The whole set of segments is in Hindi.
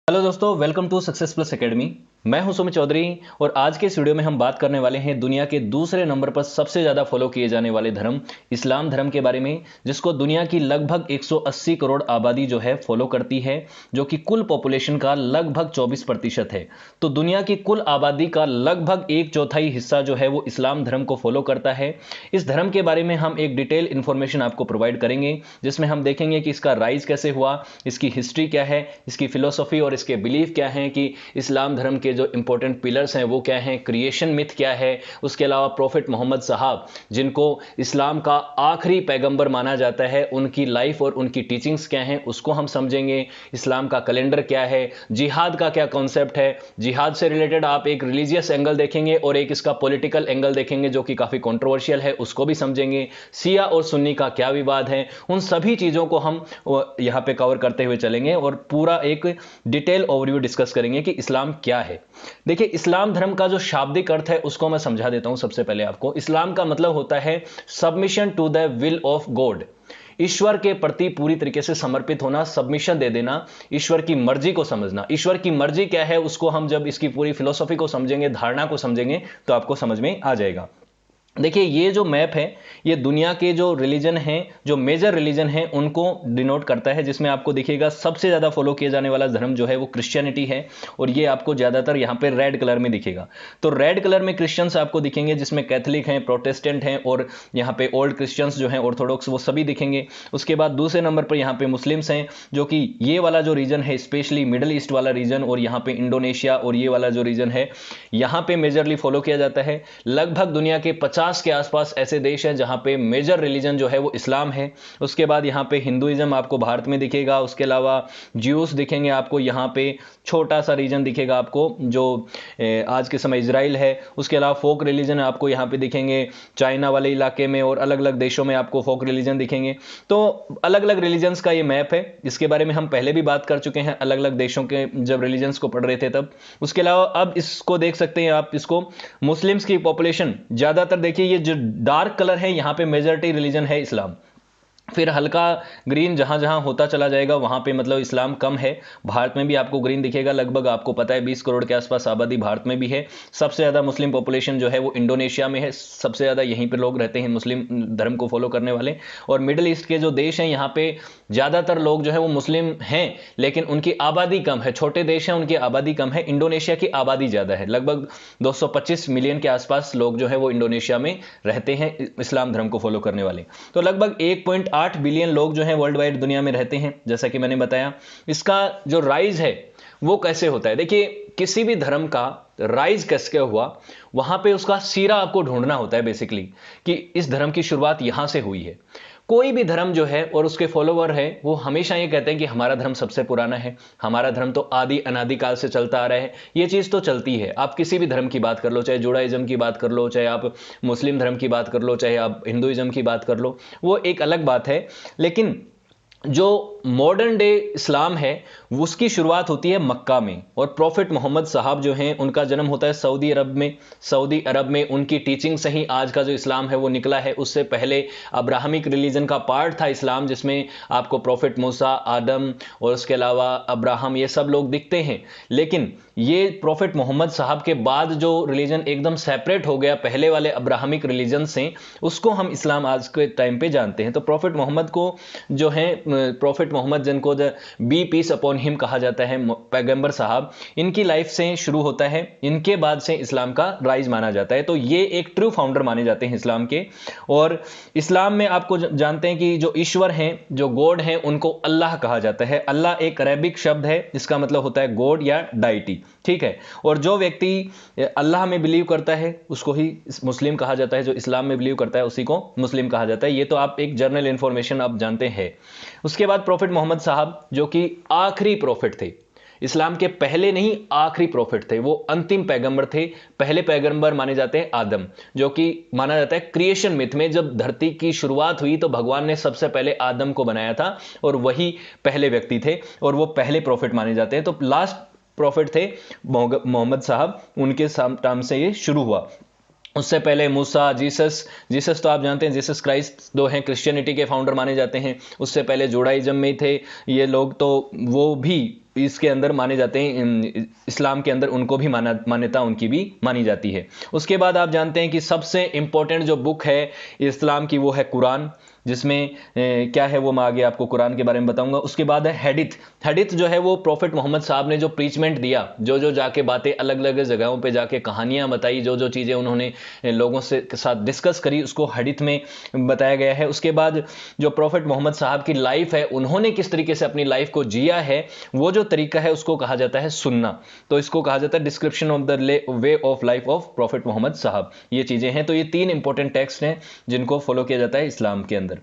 हेलो दोस्तों, welcome to success plus academy. मैं हूं सुमित चौधरी और आज के इस वीडियो में हम बात करने वाले हैं दुनिया के दूसरे नंबर पर सबसे ज़्यादा फॉलो किए जाने वाले धर्म इस्लाम धर्म के बारे में, जिसको दुनिया की लगभग 180 करोड़ आबादी जो है फॉलो करती है, जो कि कुल पॉपुलेशन का लगभग 24% है। तो दुनिया की कुल आबादी का लगभग 1/4 हिस्सा जो है वो इस्लाम धर्म को फॉलो करता है। इस धर्म के बारे में हम एक डिटेल इंफॉर्मेशन आपको प्रोवाइड करेंगे, जिसमें हम देखेंगे कि इसका राइज कैसे हुआ, इसकी हिस्ट्री क्या है, इसकी फिलोसफी और इसके बिलीफ क्या हैं, कि इस्लाम धर्म के जो इंपॉर्टेंट पिलर्स हैं वो क्या हैं, क्रिएशन मिथ क्या है, उसके अलावा प्रॉफिट मोहम्मद साहब जिनको इस्लाम का आखिरी पैगंबर माना जाता है, उनकी लाइफ और उनकी टीचिंग्स क्या हैं उसको हम समझेंगे। इस्लाम का कैलेंडर क्या है, जिहाद का क्या कॉन्सेप्ट है, जिहाद से रिलेटेड आप एक रिलीजियस एंगल देखेंगे और एक इसका पॉलिटिकल एंगल देखेंगे जो कि काफ़ी कंट्रोवर्शियल है, उसको भी समझेंगे। शिया और सुन्नी का क्या विवाद है, उन सभी चीज़ों को हम यहाँ पे कवर करते हुए चलेंगे और पूरा एक डिटेल ओवरव्यू डिस्कस करेंगे कि इस्लाम क्या है। देखिए, इस्लाम धर्म का जो शाब्दिक अर्थ है उसको मैं समझा देता हूं। सबसे पहले आपको इस्लाम का मतलब होता है submission to the will of God, ईश्वर के प्रति पूरी तरीके से समर्पित होना, सबमिशन दे देना, ईश्वर की मर्जी को समझना। ईश्वर की मर्जी क्या है उसको हम जब इसकी पूरी फिलोसॉफी को समझेंगे, धारणा को समझेंगे, तो आपको समझ में आ जाएगा। देखिए, ये जो मैप है ये दुनिया के जो रिलीजन हैं, जो मेजर रिलीजन हैं, उनको डिनोट करता है, जिसमें आपको दिखेगा सबसे ज़्यादा फॉलो किया जाने वाला धर्म जो है वो क्रिश्चियनिटी है, और ये आपको ज़्यादातर यहाँ पे रेड कलर में दिखेगा। तो रेड कलर में क्रिश्चियंस आपको दिखेंगे, जिसमें कैथलिक हैं, प्रोटेस्टेंट हैं, और यहाँ पे ओल्ड क्रिश्चियंस जो हैं, ऑर्थोडॉक्स, वो सभी दिखेंगे। उसके बाद दूसरे नंबर पर यहाँ पे मुस्लिम्स हैं, जो कि ये वाला जो रीजन है, स्पेशली मिडल ईस्ट वाला रीजन, और यहाँ पे इंडोनेशिया और ये वाला जो रीजन है, यहाँ पे मेजरली फॉलो किया जाता है। लगभग दुनिया के 50 के आसपास ऐसे देश हैं जहां पे मेजर रिलीजन जो है वो इस्लाम है। उसके बाद यहां पे हिंदुइज्म आपको भारत में दिखेगा, उसके अलावा ज्यूस दिखेंगे आपको, यहां पे छोटा सा रीजन दिखेगा आपको जो आज के समय इजराइल है। उसके अलावा फोक रिलीजन आपको यहां पे दिखेंगे चाइना वाले इलाके में, और अलग अलग देशों में आपको फोक रिलीजन दिखेंगे। तो अलग अलग रिलीजन्स का ये मैप है, इसके बारे में हम पहले भी बात कर चुके हैं अलग अलग देशों के जब रिलीजन्स को पढ़ रहे थे तब। उसके अलावा अब इसको देख सकते हैं आप, इसको मुस्लिम्स की पॉपुलेशन ज्यादातर, देखिए ये जो डार्क कलर है यहाँ पे मेजॉरिटी रिलीजन है इस्लाम, फिर हल्का ग्रीन जहां जहां होता चला जाएगा वहां पे मतलब इस्लाम कम है। भारत में भी आपको ग्रीन दिखेगा, लगभग आपको पता है 20 करोड़ के आसपास आबादी भारत में भी है। सबसे ज़्यादा मुस्लिम पॉपुलेशन जो है वो इंडोनेशिया में है, सबसे ज़्यादा यहीं पे लोग रहते हैं मुस्लिम धर्म को फॉलो करने वाले। और मिडिल ईस्ट के जो देश हैं यहाँ पे ज़्यादातर लोग जो है वो मुस्लिम हैं, लेकिन उनकी आबादी कम है। छोटे देश हैं, उनकी आबादी कम है। इंडोनेशिया की आबादी ज़्यादा है, लगभग 225 मिलियन के आसपास लोग जो है वो इंडोनेशिया में रहते हैं इस्लाम धर्म को फॉलो करने वाले। तो लगभग 1.8 बिलियन लोग जो हैं वर्ल्ड वाइड दुनिया में रहते हैं, जैसा कि मैंने बताया। इसका जो राइज है वो कैसे होता है, देखिए किसी भी धर्म का राइज कैसे हुआ, वहां पे उसका सीरा आपको ढूंढना होता है बेसिकली, कि इस धर्म की शुरुआत यहां से हुई है। कोई भी धर्म जो है और उसके फॉलोवर है वो हमेशा ये कहते हैं कि हमारा धर्म सबसे पुराना है, हमारा धर्म तो आदि अनादि काल से चलता आ रहा है। ये चीज तो चलती है, आप किसी भी धर्म की बात कर लो, चाहे जुडाइज्म की बात कर लो, चाहे आप मुस्लिम धर्म की बात कर लो, चाहे आप हिंदुइज्म की बात कर लो, वो एक अलग बात है। लेकिन जो मॉडर्न डे इस्लाम है उसकी शुरुआत होती है मक्का में, और प्रॉफिट मोहम्मद साहब जो हैं उनका जन्म होता है सऊदी अरब में। सऊदी अरब में उनकी टीचिंग से ही आज का जो इस्लाम है वो निकला है। उससे पहले अब्राहमिक रिलीजन का पार्ट था इस्लाम, जिसमें आपको प्रॉफिट मूसा, आदम और उसके अलावा अब्राहम, ये सब लोग दिखते हैं। लेकिन ये प्रॉफिट मोहम्मद साहब के बाद जो रिलीजन एकदम सेपरेट हो गया पहले वाले अब्राहमिक रिलीजन से, उसको हम इस्लाम आज के टाइम पे जानते हैं। तो प्रॉफिट मोहम्मद को जो है, प्रॉफिट मोहम्मद जिनको the be peace upon him कहा जाता है, पैगंबर साहब, इनकी लाइफ से शुरू होता है, इनके बाद से इस्लाम का राइज माना जाता है। तो ये एक ट्रू फाउंडर माने जाते हैं इस्लाम के। और इस्लाम में आपको जानते हैं कि जो ईश्वर हैं, जो गॉड हैं, उनको अल्लाह कहा जाता है। अल्लाह एक अरेबिक शब्द है, इसका मतलब होता है गॉड या डाइटी, ठीक है। और जो व्यक्ति अल्लाह में बिलीव करता है उसको ही मुस्लिम कहा जाता है, जो इस्लाम में बिलीव करता है उसी को मुस्लिम कहा जाता है। ये तो आप एक जनरल इंफॉर्मेशन आप जानते हैं। उसके बाद प्रॉफिट मोहम्मद साहब जो कि आखिरी प्रॉफिट थे, इस्लाम के पहले नहीं आखिरी प्रॉफिट थे, वो अंतिम पैगंबर थे। पहले पैगंबर माने जाते हैं आदम, जो कि माना जाता है क्रिएशन मिथ में जब धरती की शुरुआत हुई तो भगवान ने सबसे पहले आदम को बनाया था, और वही पहले व्यक्ति थे और वो पहले प्रॉफिट माने जाते हैं। तो लास्ट प्रॉफिट थे मोहम्मद साहब, उनके नाम से ये शुरू हुआ। उससे पहले मूसा, जीसस तो आप जानते हैं, जीसस क्राइस्ट जो हैं क्रिश्चियनिटी के फाउंडर माने जाते हैं। उससे पहले जुडाइज्म में थे ये लोग, तो वो भी इसके अंदर माने जाते हैं, इस्लाम के अंदर उनको भी मान्यता उनकी भी मानी जाती है। उसके बाद आप जानते हैं कि सबसे इंपॉर्टेंट जो बुक है इस्लाम की वो है कुरान, जिसमें क्या है वो मैं आगे आपको कुरान के बारे में बताऊंगा। उसके बाद है हदीथ। हदीथ जो है वो प्रॉफिट मोहम्मद साहब ने जो प्रीचमेंट दिया, जो जो जाके बातें अलग अलग जगहों पे जाके कहानियां बताई, जो जो चीज़ें उन्होंने लोगों से के साथ डिस्कस करी, उसको हदीथ में बताया गया है। उसके बाद जो प्रॉफिट मोहम्मद साहब की लाइफ है, उन्होंने किस तरीके से अपनी लाइफ को जिया है, वो जो तरीका है उसको कहा जाता है सुन्ना। तो इसको कहा जाता है description of the way of life of prophet Muhammad साहब। ये चीज़ें हैं। तो ये 3 इंपॉर्टेंट टेक्स्ट हैं जिनको फॉलो किया जाता है इस्लाम के अंदर।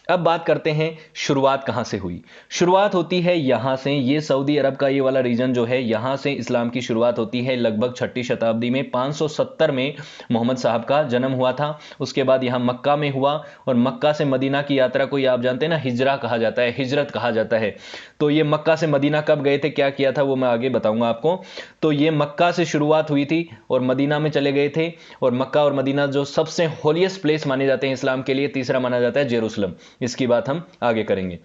अब बात करते हैं शुरुआत कहां से हुई। शुरुआत होती है यहां से, ये सऊदी अरब का ये वाला रीजन जो है, यहां से इस्लाम की शुरुआत होती है। लगभग 6ठी शताब्दी में 570 में मोहम्मद साहब का जन्म हुआ था। उसके बाद यहां मक्का में हुआ, और मक्का से मदीना की यात्रा को ये आप जानते हैं ना, हिजरा कहा जाता है, हिजरत कहा जाता है। तो ये मक्का से मदीना कब गए थे, क्या किया था, वो मैं आगे बताऊंगा आपको। तो ये मक्का से शुरुआत हुई थी और मदीना में चले गए थे। और मक्का और मदीना जो सबसे होलीएस्ट प्लेस माने जाते हैं इस्लाम के लिए, तीसरा माना जाता है जेरूसलम। इसकी बात हम आगे करेंगे।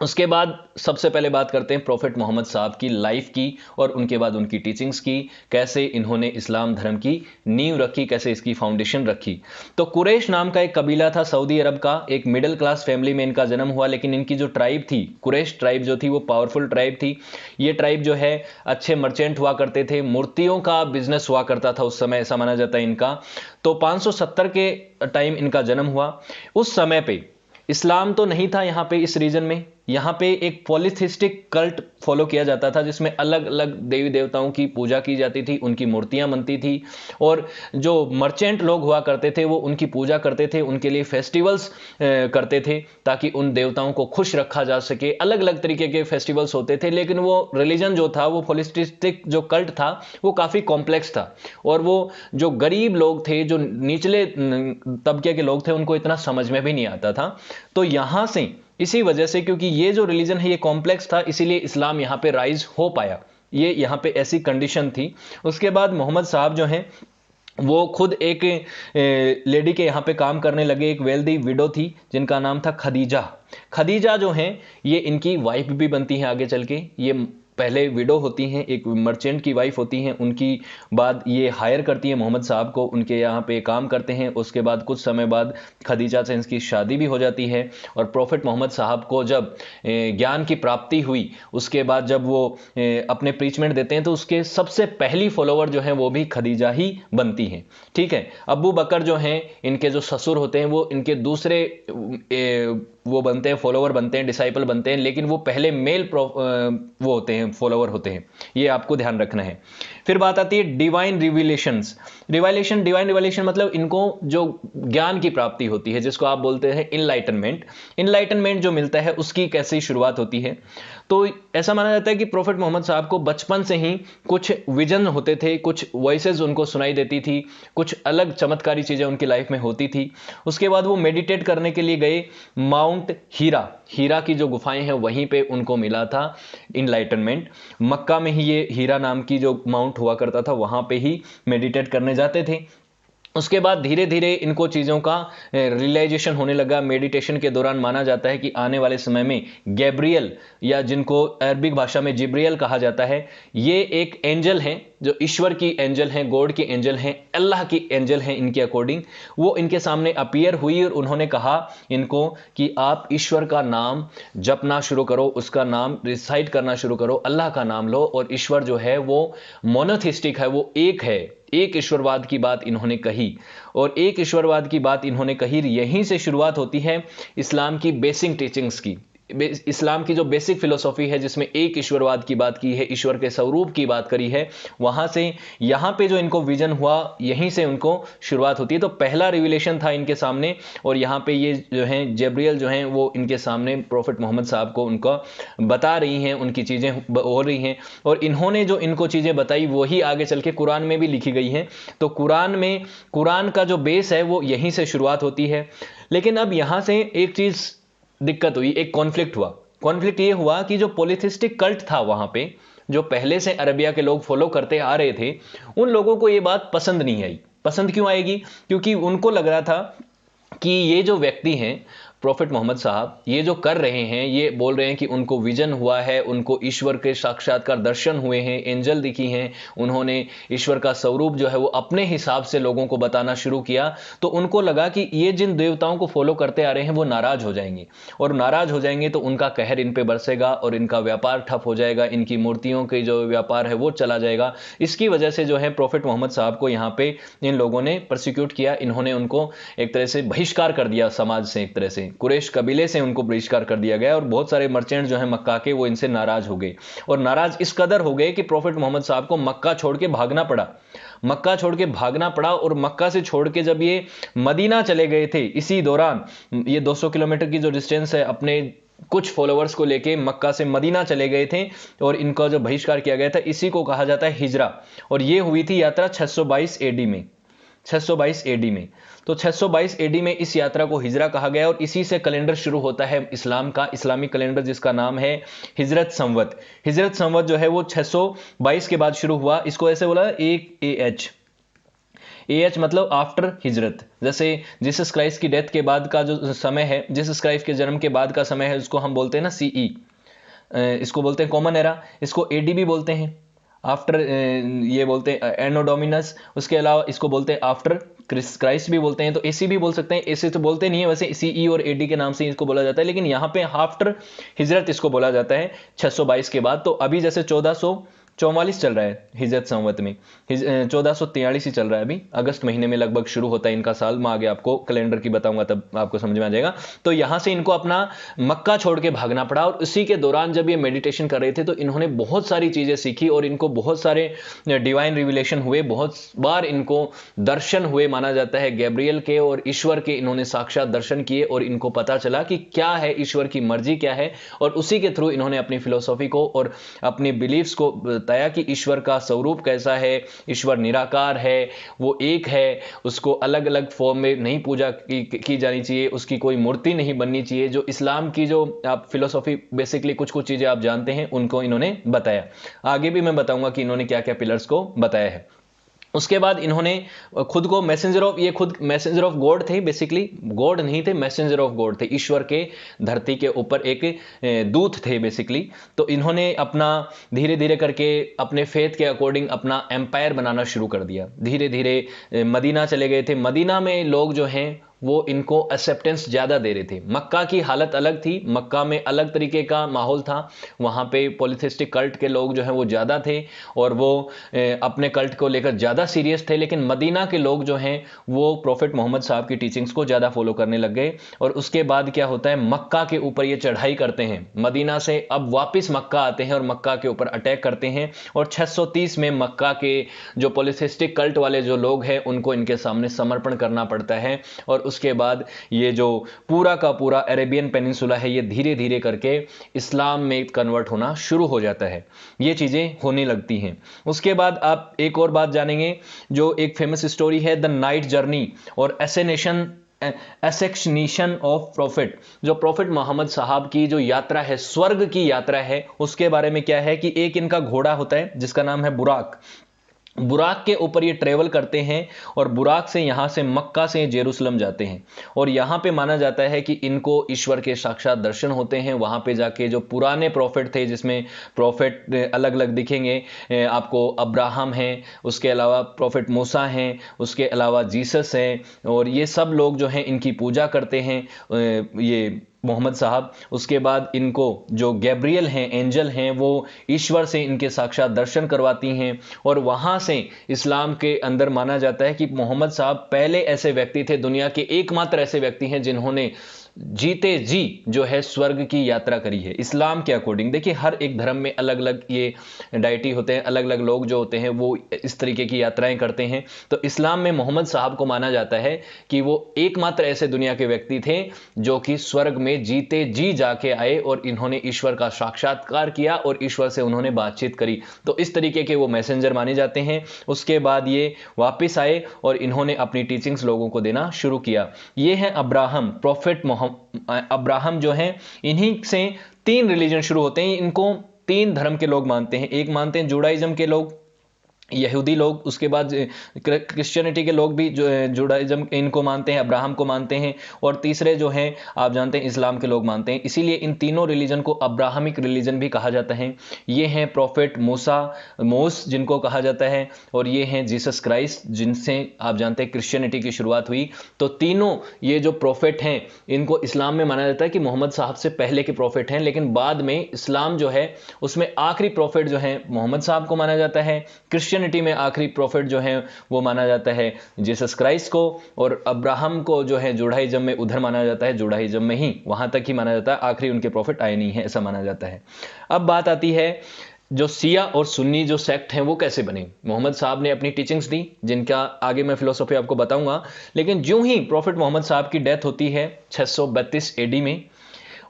उसके बाद सबसे पहले बात करते हैं प्रॉफिट मोहम्मद साहब की लाइफ की, और उनके बाद उनकी टीचिंग्स की, कैसे इन्होंने इस्लाम धर्म की नींव रखी, कैसे इसकी फाउंडेशन रखी। तो कुरैश नाम का एक कबीला था सऊदी अरब का, एक मिडिल क्लास फैमिली में इनका जन्म हुआ। लेकिन इनकी जो ट्राइब थी, कुरैश ट्राइब जो थी, वो पावरफुल ट्राइब थी। ये ट्राइब जो है अच्छे मर्चेंट हुआ करते थे, मूर्तियों का बिजनेस हुआ करता था उस समय, ऐसा माना जाता है इनका। तो 570 के टाइम इनका जन्म हुआ। उस समय पे इस्लाम तो नहीं था यहाँ पे इस रीजन में। यहाँ पे एक पॉलीथिस्टिक कल्ट फॉलो किया जाता था, जिसमें अलग अलग देवी देवताओं की पूजा की जाती थी, उनकी मूर्तियां बनती थी, और जो मर्चेंट लोग हुआ करते थे वो उनकी पूजा करते थे, उनके लिए फेस्टिवल्स करते थे ताकि उन देवताओं को खुश रखा जा सके। अलग अलग तरीके के फेस्टिवल्स होते थे। लेकिन वो रिलीजन जो था, वो पॉलीथिस्टिक जो कल्ट था, वो काफ़ी कॉम्प्लेक्स था, और वो जो गरीब लोग थे, जो निचले तबके के लोग थे, उनको इतना समझ में भी नहीं आता था। तो यहां से इसी वजह से, क्योंकि ये जो रिलीजन है ये कॉम्प्लेक्स था, इसीलिए इस्लाम यहां पे राइज हो पाया। ये यहां पे ऐसी कंडीशन थी। उसके बाद मोहम्मद साहब जो हैं वो खुद एक लेडी के यहाँ पे काम करने लगे। एक वेल्दी विडो थी जिनका नाम था खदीजा। खदीजा जो हैं ये इनकी वाइफ भी बनती हैं आगे चल के। ये पहले विडो होती हैं, एक मर्चेंट की वाइफ होती हैं, उनकी बाद ये हायर करती हैं मोहम्मद साहब को, उनके यहाँ पे काम करते हैं। उसके बाद कुछ समय बाद खदीजा से इसकी शादी भी हो जाती है। और प्रॉफिट मोहम्मद साहब को जब ज्ञान की प्राप्ति हुई, उसके बाद जब वो अपने प्रीचमेंट देते हैं, तो उसके सबसे पहली फॉलोवर जो हैं वो भी खदीजा ही बनती हैं। ठीक है। अबू बकर जो हैं, इनके जो ससुर होते हैं, वो इनके दूसरे वो बनते हैं, फॉलोवर बनते हैं, डिसाइपल बनते हैं। लेकिन वो पहले मेल वो होते हैं, फॉलोवर होते हैं। ये आपको ध्यान रखना है। फिर बात आती है डिवाइन रिविलेशंस। डिवाइन रिविलेशन मतलब इनको जो ज्ञान की प्राप्ति होती है, जिसको आप बोलते हैं इनलाइटनमेंट। इनलाइटनमेंट जो मिलता है उसकी कैसी शुरुआत होती है। तो ऐसा माना जाता है कि प्रॉफिट मोहम्मद साहब को बचपन से ही कुछ विजन होते थे, कुछ वॉइसेस उनको सुनाई देती थी, कुछ अलग चमत्कारी चीजें उनकी लाइफ में होती थी। उसके बाद वो मेडिटेट करने के लिए गए माउंट हीरा की जो गुफाएं हैं वहीं पे उनको मिला था इनलाइटनमेंट। मक्का में ही ये हीरा नाम की जो माउंट हुआ करता था, वहां पे ही मेडिटेट करने जाते थे। उसके बाद धीरे धीरे इनको चीज़ों का रियलाइजेशन होने लगा। मेडिटेशन के दौरान माना जाता है कि आने वाले समय में गैब्रियल, या जिनको अरबिक भाषा में जिब्रियल कहा जाता है, ये एक एंजल हैं, जो ईश्वर की एंजल हैं, गॉड की एंजल हैं, अल्लाह की एंजल हैं इनके अकॉर्डिंग। वो इनके सामने अपीयर हुई और उन्होंने कहा इनको कि आप ईश्वर का नाम जपना शुरू करो, उसका नाम रिसाइट करना शुरू करो, अल्लाह का नाम लो। और ईश्वर जो है वो मोनोथिस्टिक है, वो एक है, एक ईश्वरवाद की बात इन्होंने कही। और एक ईश्वरवाद की बात इन्होंने कही, यहीं से शुरुआत होती है इस्लाम की बेसिक टीचिंग्स की। इस्लाम की जो बेसिक फिलोसॉफी है, जिसमें एक ईश्वरवाद की बात की है, ईश्वर के स्वरूप की बात करी है, वहां से यहां पे जो इनको विजन हुआ, यहीं से उनको शुरुआत होती है। तो पहला रिविलेशन था इनके सामने, और यहां पे ये जो हैं जब्रियल जो हैं वो इनके सामने प्रॉफिट मोहम्मद साहब को उनका बता रही हैं, उनकी चीजें हो रही हैं। और इन्होंने जो इनको चीजें बताई वही आगे चल के कुरान में भी लिखी गई हैं। तो कुरान का जो बेस है वो यहीं से शुरुआत होती है। लेकिन अब यहां से एक चीज दिक्कत हुई, एक कॉन्फ्लिक्ट हुआ। कॉन्फ्लिक्ट ये हुआ कि जो पॉलीथिस्टिक कल्ट था वहां पे, जो पहले से अरबिया के लोग फॉलो करते आ रहे थे, उन लोगों को ये बात पसंद नहीं आई। पसंद क्यों आएगी? क्योंकि उनको लग रहा था कि ये जो व्यक्ति हैं प्रॉफिट मोहम्मद साहब ये जो कर रहे हैं, ये बोल रहे हैं कि उनको विजन हुआ है, उनको ईश्वर के साक्षात्कार दर्शन हुए हैं, एंजल दिखी हैं, उन्होंने ईश्वर का स्वरूप जो है वो अपने हिसाब से लोगों को बताना शुरू किया, तो उनको लगा कि ये जिन देवताओं को फॉलो करते आ रहे हैं वो नाराज हो जाएंगे, और नाराज हो जाएंगे तो उनका कहर इन पे बरसेगा और इनका व्यापार ठप हो जाएगा, इनकी मूर्तियों के जो व्यापार है वो चला जाएगा। इसकी वजह से जो है प्रॉफिट मोहम्मद साहब को यहाँ पे इन लोगों ने प्रोसिक्यूट किया, इन्होंने उनको एक तरह से बहिष्कार कर दिया समाज से, एक तरह से कुरैश कबीले से उनको बहिष्कार कर दिया गया, और बहुत सारे मर्चेंट जो है मक्का के वो इनसे नाराज हो गए, और नाराज इस कदर हो गए कि प्रॉफिट मोहम्मद साहब को मक्का छोड़ के भागना पड़ा, मक्का छोड़ के भागना पड़ा। और मक्का से छोड़ के जब ये मदीना चले गए थे, इसी दौरान ये 200 किलोमीटर की जो डिस्टेंस है, अपने कुछ फॉलोअर्स को लेके मक्का से मदीना चले गए थे, और इनका जो बहिष्कार किया गया था इसी को कहा जाता है हिजरा, और ये हुई थी यात्रा 622 एडी में, 622 एडी में। तो 622 एडी में इस यात्रा को हिजरा कहा गया, और इसी से कैलेंडर शुरू होता है इस्लाम का, इस्लामिक कैलेंडर जिसका नाम है हिजरत संवत। हिजरत संवत जो है वो 622 के बाद शुरू हुआ। इसको ऐसे बोला एक AH मतलब आफ्टर हिजरत, जैसे जीसस क्राइस्ट की डेथ के बाद का जो समय है, जीसस क्राइस्ट के जन्म के बाद का समय है, उसको हम बोलते हैं ना CE, इसको बोलते हैं कॉमन एरा, इसको AD भी बोलते हैं, आफ्टर ये बोलते हैं एनो डोमिनस, उसके अलावा इसको बोलते हैं आफ्टर क्राइस्ट भी बोलते हैं, तो AC भी बोल सकते हैं, AC तो बोलते नहीं है वैसे, CE और AD के नाम से इसको बोला जाता है, लेकिन यहाँ पे आफ्टर हिजरत इसको बोला जाता है 622 के बाद। तो अभी जैसे 1444 चल रहा है हिजरत संवत में, 1443 ही चल रहा है अभी, अगस्त महीने में लगभग शुरू होता है इनका साल। मैं आगे आपको कैलेंडर की बताऊंगा तब आपको समझ में आ जाएगा। तो यहां से इनको अपना मक्का छोड़ के भागना पड़ा, और उसी के दौरान जब ये मेडिटेशन कर रहे थे तो इन्होंने बहुत सारी चीजें सीखी, और इनको बहुत सारे डिवाइन रिविलेशन हुए, बहुत बार इनको दर्शन हुए, माना जाता है गैब्रियल के और ईश्वर के इन्होंने साक्षात दर्शन किए, और इनको पता चला कि क्या है ईश्वर की मर्जी क्या है, और उसी के थ्रू इन्होंने अपनी फिलोसॉफी को और अपनी बिलीफ्स को बताया कि ईश्वर का स्वरूप कैसा है, ईश्वर निराकार है, वो एक है, उसको अलग अलग फॉर्म में नहीं पूजा की जानी चाहिए, उसकी कोई मूर्ति नहीं बननी चाहिए। जो इस्लाम की जो आप फिलोसॉफी बेसिकली कुछ कुछ चीजें आप जानते हैं उनको इन्होंने बताया। आगे भी मैं बताऊंगा कि इन्होंने क्या क्या पिलर्स को बताया है। उसके बाद इन्होंने खुद को मैसेंजर ऑफ, ये खुद मैसेंजर ऑफ गॉड थे, बेसिकली गॉड नहीं थे, मैसेंजर ऑफ गॉड थे, ईश्वर के धरती के ऊपर एक दूत थे बेसिकली। तो इन्होंने अपना धीरे धीरे करके अपने फेथ के अकॉर्डिंग अपना एम्पायर बनाना शुरू कर दिया। धीरे धीरे मदीना चले गए थे, मदीना में लोग जो हैं वो इनको एक्सेप्टेंस ज़्यादा दे रहे थे। मक्का की हालत अलग थी, मक्का में अलग तरीके का माहौल था, वहाँ पे पॉलिथिस्टिक कल्ट के लोग जो हैं वो ज़्यादा थे, और वो अपने कल्ट को लेकर ज़्यादा सीरियस थे। लेकिन मदीना के लोग जो हैं वो प्रॉफिट मोहम्मद साहब की टीचिंग्स को ज़्यादा फॉलो करने लग गए, और उसके बाद क्या होता है, मक्का के ऊपर ये चढ़ाई करते हैं, मदीना से अब वापस मक्का आते हैं और मक्का के ऊपर अटैक करते हैं, और 630 में मक्का के जो पॉलिथिस्टिक कल्ट वाले जो लोग हैं उनको इनके सामने समर्पण करना पड़ता है। और उसके बाद ये जो पूरा का पूरा अरेबियन पेनिनसुला है ये धीरे धीरे करके इस्लाम में कन्वर्ट होना शुरू हो जाता है, ये चीजें होने लगती हैं। उसके बाद आप एक और बात जानेंगे, जो एक फेमस स्टोरी है द नाइट जर्नी और एसेक्शनेशन ऑफ प्रॉफिट। जो प्रॉफिट मोहम्मद साहब की जो यात्रा है, स्वर्ग की यात्रा है, उसके बारे में क्या है कि एक इनका घोड़ा होता है जिसका नाम है बुराक। बुराक के ऊपर ये ट्रेवल करते हैं, और बुराक से यहाँ से मक्का से जेरूसलम जाते हैं, और यहाँ पे माना जाता है कि इनको ईश्वर के साक्षात दर्शन होते हैं। वहाँ पे जाके जो पुराने प्रॉफिट थे, जिसमें प्रॉफिट अलग अलग दिखेंगे आपको, अब्राहम हैं, उसके अलावा प्रॉफिट मूसा हैं, उसके अलावा जीसस हैं, और ये सब लोग जो हैं इनकी पूजा करते हैं ये मोहम्मद साहब। उसके बाद इनको जो गैब्रियल हैं, एंजल हैं, वो ईश्वर से इनके साक्षात दर्शन करवाती हैं, और वहां से इस्लाम के अंदर माना जाता है कि मोहम्मद साहब पहले ऐसे व्यक्ति थे, दुनिया के एकमात्र ऐसे व्यक्ति हैं जिन्होंने जीते जी जो है स्वर्ग की यात्रा करी है इस्लाम के अकॉर्डिंग। देखिए हर एक धर्म में अलग अलग ये डाइटी होते हैं, अलग अलग लोग जो होते हैं वो इस तरीके की यात्राएं करते हैं। तो इस्लाम में मोहम्मद साहब को माना जाता है कि वो एकमात्र ऐसे दुनिया के व्यक्ति थे जो कि स्वर्ग में जीते जी जाके आए, और इन्होंने ईश्वर का साक्षात्कार किया और ईश्वर से उन्होंने बातचीत करी। तो इस तरीके के वो मैसेंजर माने जाते हैं। उसके बाद ये वापिस आए और इन्होंने अपनी टीचिंग्स लोगों को देना शुरू किया। ये है अब्राहम, प्रॉफिट अब्राहम जो हैं, इन्हीं से 3 रिलीजन शुरू होते हैं। इनको 3 धर्म के लोग मानते हैं। एक मानते हैं जुडाइज्म के लोग, यहूदी लोग, उसके बाद क्रिश्चियनिटी के लोग भी जो जुडाइज्म इनको मानते हैं, अब्राहम को मानते हैं, और तीसरे जो हैं आप जानते हैं इस्लाम के लोग मानते हैं। इसीलिए इन तीनों रिलीजन को अब्राहमिक रिलीजन भी कहा जाता है। ये हैं प्रॉफिट मूसा, मोस जिनको कहा जाता है, और ये हैं जीसस क्राइस्ट जिनसे आप जानते हैं क्रिश्चियनिटी की शुरुआत हुई। तो तीनों ये जो प्रॉफिट हैं इनको इस्लाम में माना जाता है कि मोहम्मद साहब से पहले के प्रॉफिट हैं, लेकिन बाद में इस्लाम जो है उसमें आखिरी प्रॉफिट जो है मोहम्मद साहब को माना जाता है। क्रिश्चियनिटी में आखिरी प्रॉफिट जो है वो माना जाता है जीसस क्राइस्ट को, और अब्राहम को जो है जुडाइज्म में उधर माना जाता है, जुडाइज्म में ही वहां तक ही माना जाता है, आखिरी उनके प्रॉफिट आए नहीं है ऐसा माना जाता है। अब बात आती है जो शिया और सुन्नी जो सेक्ट हैं वो कैसे बने। मोहम्मद साहब ने अपनी टीचिंग्स दी जिनका आगे मैं फिलोसफी आपको बताऊंगा, लेकिन ज्यों ही प्रॉफिट मोहम्मद साहब की डेथ होती है 632 एडी में,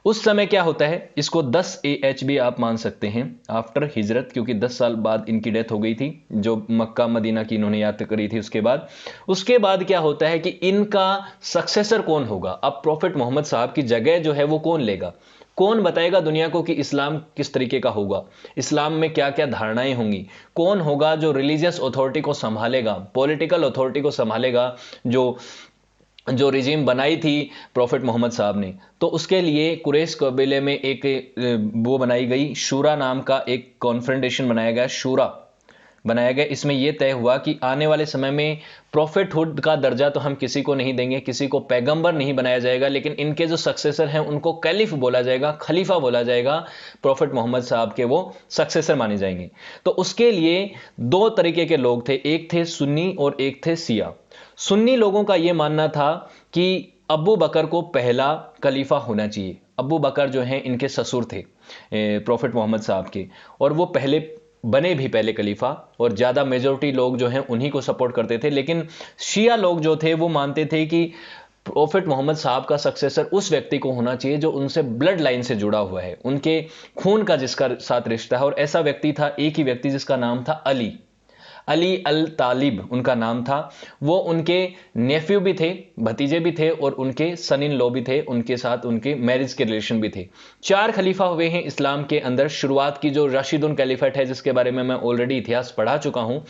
उस समय क्या होता है, इसको 10 AH भी आप मान सकते हैं आफ्टर हिजरत, क्योंकि 10 साल बाद इनकी डेथ हो गई थी जो मक्का मदीना की इन्होंने यात्रा करी थी। उसके बाद क्या होता है कि इनका सक्सेसर कौन होगा। अब प्रॉफिट मोहम्मद साहब की जगह जो है वो कौन लेगा, कौन बताएगा दुनिया को कि इस्लाम किस तरीके का होगा, इस्लाम में क्या क्या धारणाएं होंगी, कौन होगा जो रिलीजियस अथॉरिटी को संभालेगा, पॉलिटिकल अथॉरिटी को संभालेगा, जो रिजीम बनाई थी प्रॉफिट मोहम्मद साहब ने। तो उसके लिए कुरैश कबीले में एक वो बनाई गई, शूरा नाम का एक कॉन्फ्रेंटेशन बनाया गया, शूरा बनाया गया। इसमें यह तय हुआ कि आने वाले समय में प्रॉफिटहुड का दर्जा तो हम किसी को नहीं देंगे, किसी को पैगंबर नहीं बनाया जाएगा, लेकिन इनके जो सक्सेसर हैं उनको कैलिफ बोला जाएगा, खलीफा बोला जाएगा, प्रॉफिट मोहम्मद साहब के वो सक्सेसर माने जाएंगे। तो उसके लिए दो तरीके के लोग थे, एक थे सुन्नी और एक थे शिया। सुन्नी लोगों का यह मानना था कि अबू बकर को पहला खलीफा होना चाहिए। अबू बकर जो हैं इनके ससुर थे प्रॉफिट मोहम्मद साहब के, और वो पहले बने भी पहले खलीफा, और ज़्यादा मेजॉरिटी लोग जो हैं उन्हीं को सपोर्ट करते थे। लेकिन शिया लोग जो थे वो मानते थे कि प्रॉफिट मोहम्मद साहब का सक्सेसर उस व्यक्ति को होना चाहिए जो उनसे ब्लड लाइन से जुड़ा हुआ है, उनके खून का जिसका साथ रिश्ता है। और ऐसा व्यक्ति था, एक ही व्यक्ति जिसका नाम था अली, अली अल तालिब उनका नाम था। वो उनके नेफ्यू भी थे, भतीजे भी थे, और उनके सन इन लॉ भी थे, उनके साथ उनके मैरिज के रिलेशन भी थे। 4 खलीफा हुए हैं इस्लाम के अंदर। शुरुआत की जो राशिदुन कैलिफेट है जिसके बारे में मैं ऑलरेडी इतिहास पढ़ा चुका हूं,